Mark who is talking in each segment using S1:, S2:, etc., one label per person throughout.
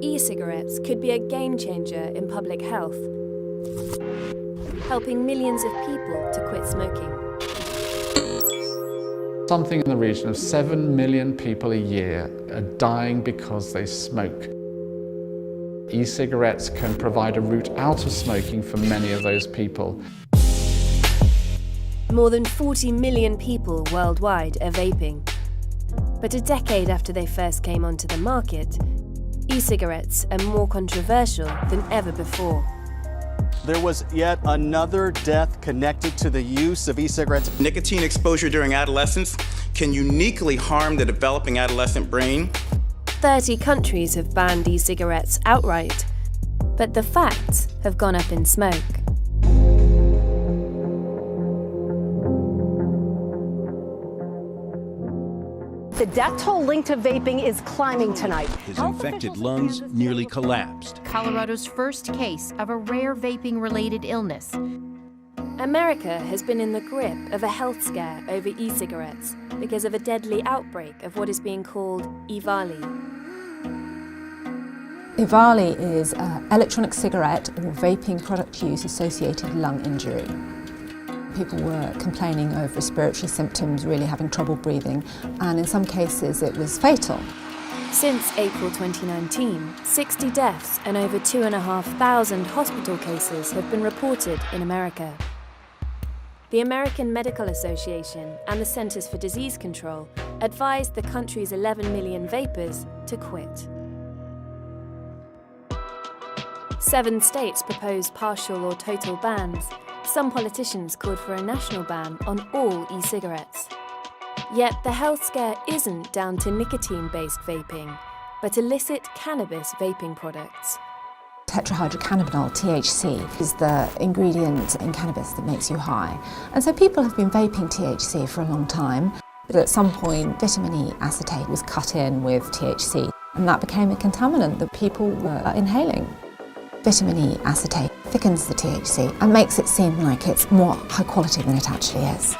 S1: E-cigarettes could be a game changer in public health, helping millions of people to quit smoking.
S2: Something in the region of 7 million people a year are dying because they smoke. E-cigarettes can provide a route out of smoking for many of those people.
S1: More than 40 million people worldwide are vaping. But a decade after they first came onto the market, e-cigarettes are more controversial than ever before.
S3: There was yet another death connected to the use of e-cigarettes.
S4: Nicotine exposure during adolescence can uniquely harm the developing adolescent brain.
S1: 30 countries have banned e-cigarettes outright, but the facts have gone up in smoke.
S5: The death toll linked to vaping is climbing tonight.
S6: His infected lungs nearly collapsed.
S7: Colorado's first case of a rare vaping-related illness.
S1: America has been in the grip of a health scare over e-cigarettes because of a deadly outbreak of what is being called EVALI.
S8: EVALI is an electronic cigarette or vaping product use associated lung injury. People were complaining of respiratory symptoms, really having trouble breathing, and in some cases it was fatal.
S1: Since April 2019, 60 deaths and over 2,500 hospital cases have been reported in America. The American Medical Association and the Centers for Disease Control advised the country's 11 million vapers to quit. 7 states proposed partial or total bans. Some politicians called for a national ban on all e-cigarettes. Yet the health scare isn't down to nicotine-based vaping, but illicit cannabis vaping products.
S8: Tetrahydrocannabinol, THC, is the ingredient in cannabis that makes you high. And so people have been vaping THC for a long time, but at some point vitamin E acetate was cut in with THC, and that became a contaminant that people were inhaling. Vitamin E acetate thickens the THC and makes it seem like it's more high quality than it actually is.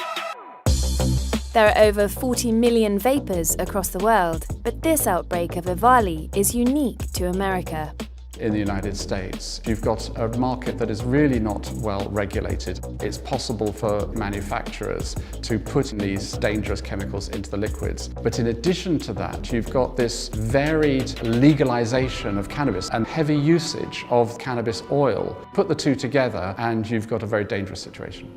S1: There are over 40 million vapers across the world, but this outbreak of EVALI is unique to America.
S2: In the United States, you've got a market that is really not well regulated. It's possible for manufacturers to put these dangerous chemicals into the liquids. But in addition to that, you've got this varied legalization of cannabis and heavy usage of cannabis oil. Put the two together and you've got a very dangerous situation.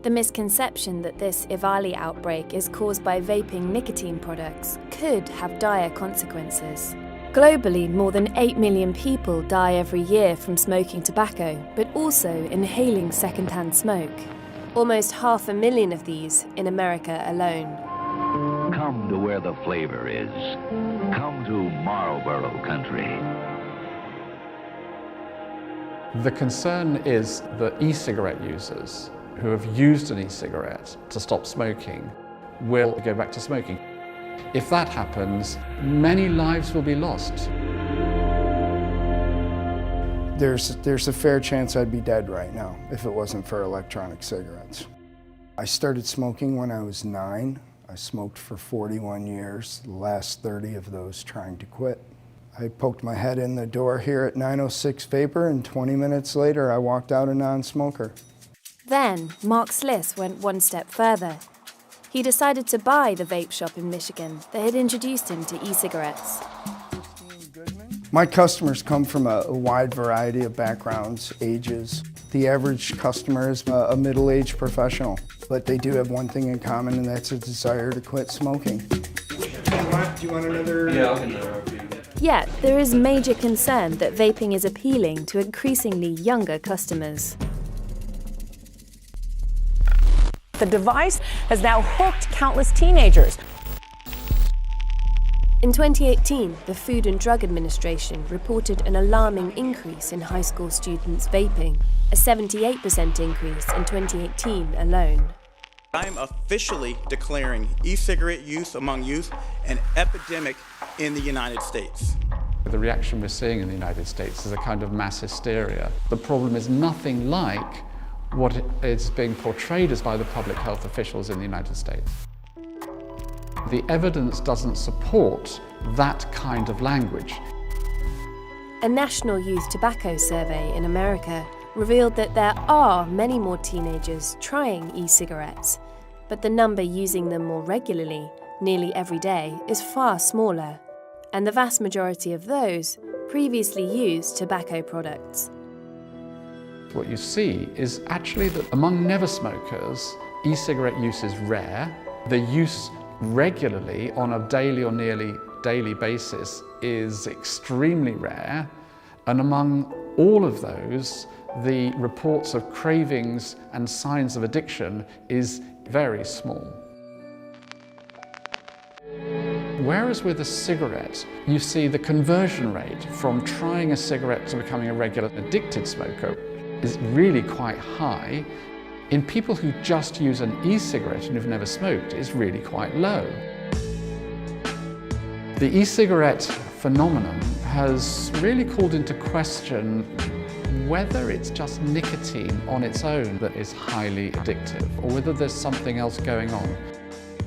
S1: The misconception that this EVALI outbreak is caused by vaping nicotine products could have dire consequences. Globally, more than 8 million people die every year from smoking tobacco, but also inhaling secondhand smoke. Almost 500,000 of these in America alone.
S9: Come to where the flavor is. Come to Marlboro country.
S2: The concern is that e-cigarette users who have used an e-cigarette to stop smoking will go back to smoking. If that happens, many lives will be lost.
S10: There's a fair chance I'd be dead right now if it wasn't for electronic cigarettes. I started smoking when I was 9. I smoked for 41 years, the last 30 of those trying to quit. I poked my head in the door here at 906 Vapor, and 20 minutes later I walked out a non-smoker.
S1: Then, Mark Sliss went one step further. He decided to buy the vape shop in Michigan that had introduced him to e-cigarettes.
S10: My customers come from a wide variety of backgrounds, ages. The average customer is a middle-aged professional, but they do have one thing in common, and that's a desire to quit smoking. Do you want another?
S11: Yeah, I'll get another.
S1: Yet, there is major concern that vaping is appealing to increasingly younger customers.
S5: The device has now hooked countless teenagers.
S1: In 2018, the Food and Drug Administration reported an alarming increase in high school students vaping, a 78% increase in 2018 alone.
S4: I am officially declaring e-cigarette use among youth an epidemic in the United States.
S2: The reaction we're seeing in the United States is a kind of mass hysteria. The problem is nothing like what is being portrayed as by the public health officials in the United States. The evidence doesn't support that kind of language.
S1: A National Youth Tobacco Survey in America revealed that there are many more teenagers trying e-cigarettes, but the number using them more regularly, nearly every day, is far smaller, and the vast majority of those previously used tobacco products.
S2: What you see is actually that among never smokers, e-cigarette use is rare. The use regularly on a daily or nearly daily basis is extremely rare. And among all of those, the reports of cravings and signs of addiction is very small. Whereas with a cigarette, you see the conversion rate from trying a cigarette to becoming a regular addicted smoker is really quite high. In people who just use an e-cigarette and who've never smoked, it's really quite low. The e-cigarette phenomenon has really called into question whether it's just nicotine on its own that is highly addictive, or whether there's something else going on.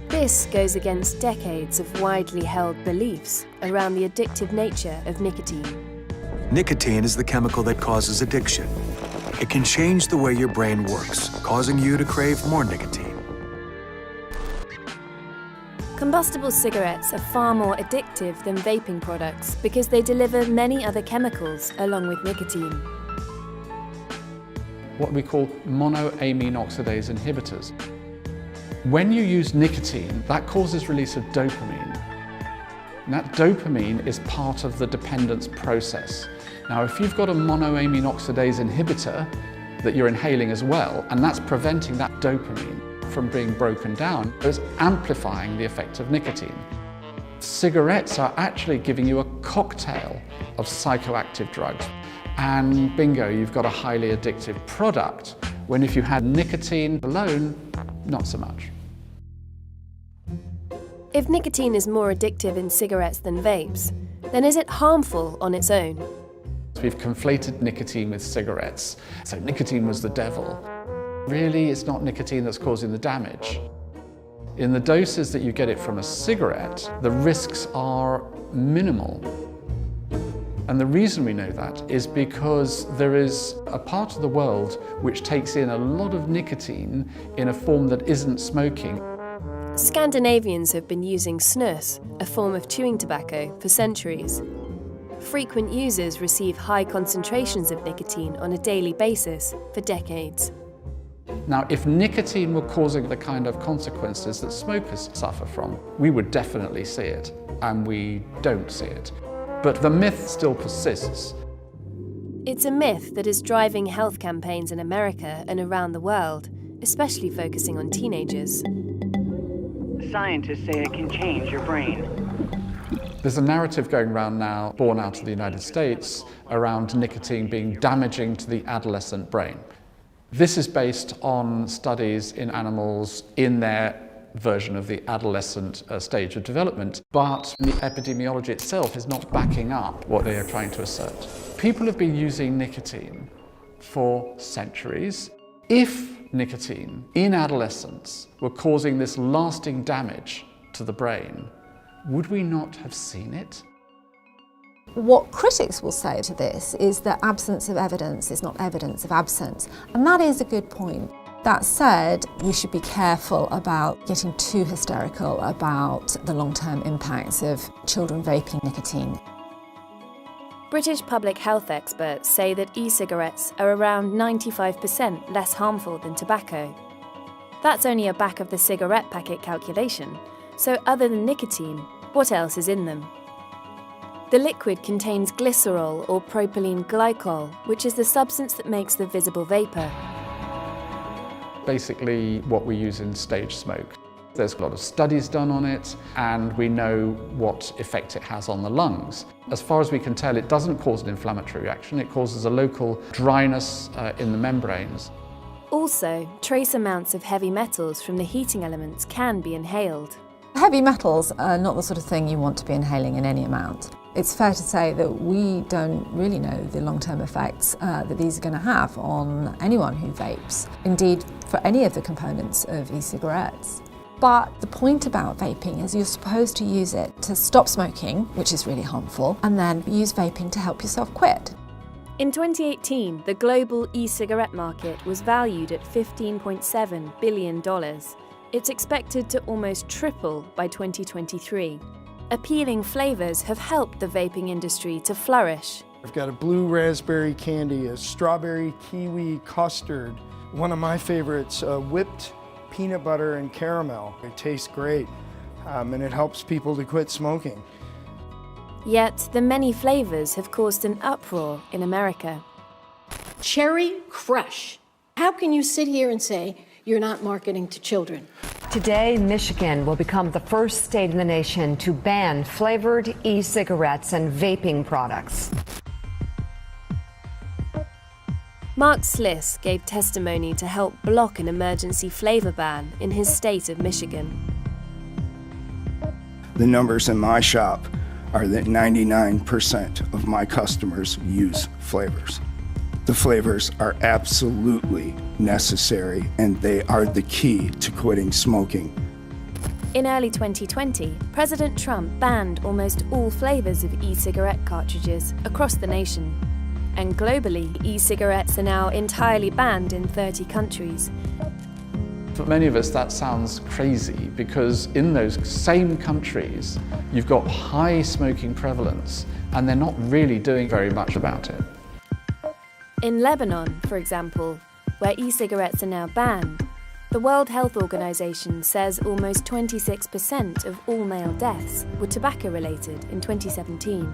S1: This goes against decades of widely held beliefs around the addictive nature of nicotine.
S11: Nicotine is the chemical that causes addiction. It can change the way your brain works, causing you to crave more nicotine.
S1: Combustible cigarettes are far more addictive than vaping products because they deliver many other chemicals along with nicotine.
S2: What we call monoamine oxidase inhibitors. When you use nicotine, that causes release of dopamine. And that dopamine is part of the dependence process. Now, if you've got a monoamine oxidase inhibitor that you're inhaling as well, and that's preventing that dopamine from being broken down, it's amplifying the effect of nicotine. Cigarettes are actually giving you a cocktail of psychoactive drugs. And bingo, you've got a highly addictive product, when if you had nicotine alone, not so much.
S1: If nicotine is more addictive in cigarettes than vapes, then is it harmful on its own?
S2: We've conflated nicotine with cigarettes. So nicotine was the devil. Really, it's not nicotine that's causing the damage. In the doses that you get it from a cigarette, the risks are minimal. And the reason we know that is because there is a part of the world which takes in a lot of nicotine in a form that isn't smoking.
S1: Scandinavians have been using snus, a form of chewing tobacco, for centuries. Frequent users receive high concentrations of nicotine on a daily basis for decades.
S2: Now, if nicotine were causing the kind of consequences that smokers suffer from, we would definitely see it, and we don't see it. But the myth still persists.
S1: It's a myth that is driving health campaigns in America and around the world, especially focusing on teenagers.
S12: Scientists say it can change your brain.
S2: There's a narrative going around now, born out of the United States, around nicotine being damaging to the adolescent brain. This is based on studies in animals in their version of the adolescent stage of development, but the epidemiology itself is not backing up what they are trying to assert. People have been using nicotine for centuries. If nicotine in adolescence were causing this lasting damage to the brain, would we not have seen it?
S8: What critics will say to this is that absence of evidence is not evidence of absence, and that is a good point. That said, we should be careful about getting too hysterical about the long-term impacts of children vaping nicotine.
S1: British public health experts say that e-cigarettes are around 95% less harmful than tobacco. That's only a back of the cigarette packet calculation, so other than nicotine, what else is in them? The liquid contains glycerol or propylene glycol, which is the substance that makes the visible vapour.
S2: Basically what we use in stage smoke. There's a lot of studies done on it, and we know what effect it has on the lungs. As far as we can tell, it doesn't cause an inflammatory reaction. It causes a local dryness in the membranes.
S1: Also, trace amounts of heavy metals from the heating elements can be inhaled.
S8: Heavy metals are not the sort of thing you want to be inhaling in any amount. It's fair to say that we don't really know the long-term effects that these are going to have on anyone who vapes. Indeed, for any of the components of e-cigarettes. But the point about vaping is you're supposed to use it to stop smoking, which is really harmful, and then use vaping to help yourself quit.
S1: In 2018, the global e-cigarette market was valued at $15.7 billion. It's expected to almost triple by 2023. Appealing flavours have helped the vaping industry to flourish.
S10: I've got a blue raspberry candy, a strawberry kiwi custard. One of my favorites, whipped peanut butter and caramel. It tastes great, and it helps people to quit smoking.
S1: Yet the many flavours have caused an uproar in America.
S13: Cherry Crush. How can you sit here and say you're not marketing to children?
S5: Today, Michigan will become the first state in the nation to ban flavored e-cigarettes and vaping products.
S1: Mark Sliss gave testimony to help block an emergency flavour ban in his state of Michigan.
S10: The numbers in my shop are that 99% of my customers use flavors. The flavors are absolutely necessary, and they are the key to quitting smoking.
S1: In early 2020, President Trump banned almost all flavours of e-cigarette cartridges across the nation. And globally, e-cigarettes are now entirely banned in 30 countries.
S2: For many of us, that sounds crazy because in those same countries, you've got high smoking prevalence and they're not really doing very much about it.
S1: In Lebanon, for example, where e-cigarettes are now banned, the World Health Organization says almost 26% of all male deaths were tobacco-related in 2017.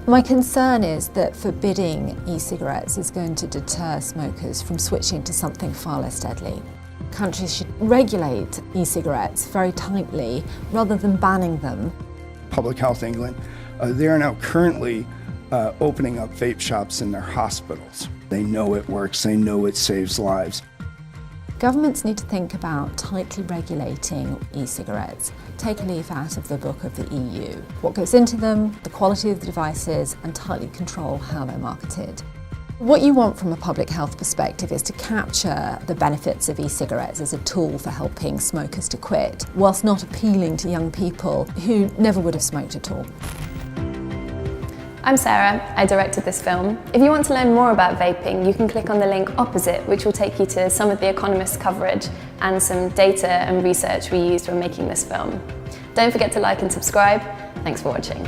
S8: My concern is that forbidding e-cigarettes is going to deter smokers from switching to something far less deadly. Countries should regulate e-cigarettes very tightly rather than banning them.
S10: Public Health England, they are now currently opening up vape shops in their hospitals. They know it works, they know it saves lives.
S8: Governments need to think about tightly regulating e-cigarettes, take a leaf out of the book of the EU. What goes into them, the quality of the devices, and tightly control how they're marketed. What you want from a public health perspective is to capture the benefits of e-cigarettes as a tool for helping smokers to quit, whilst not appealing to young people who never would have smoked at all.
S1: I'm Sarah, I directed this film. If you want to learn more about vaping, you can click on the link opposite, which will take you to some of the Economist coverage and some data and research we used when making this film. Don't forget to like and subscribe. Thanks for watching.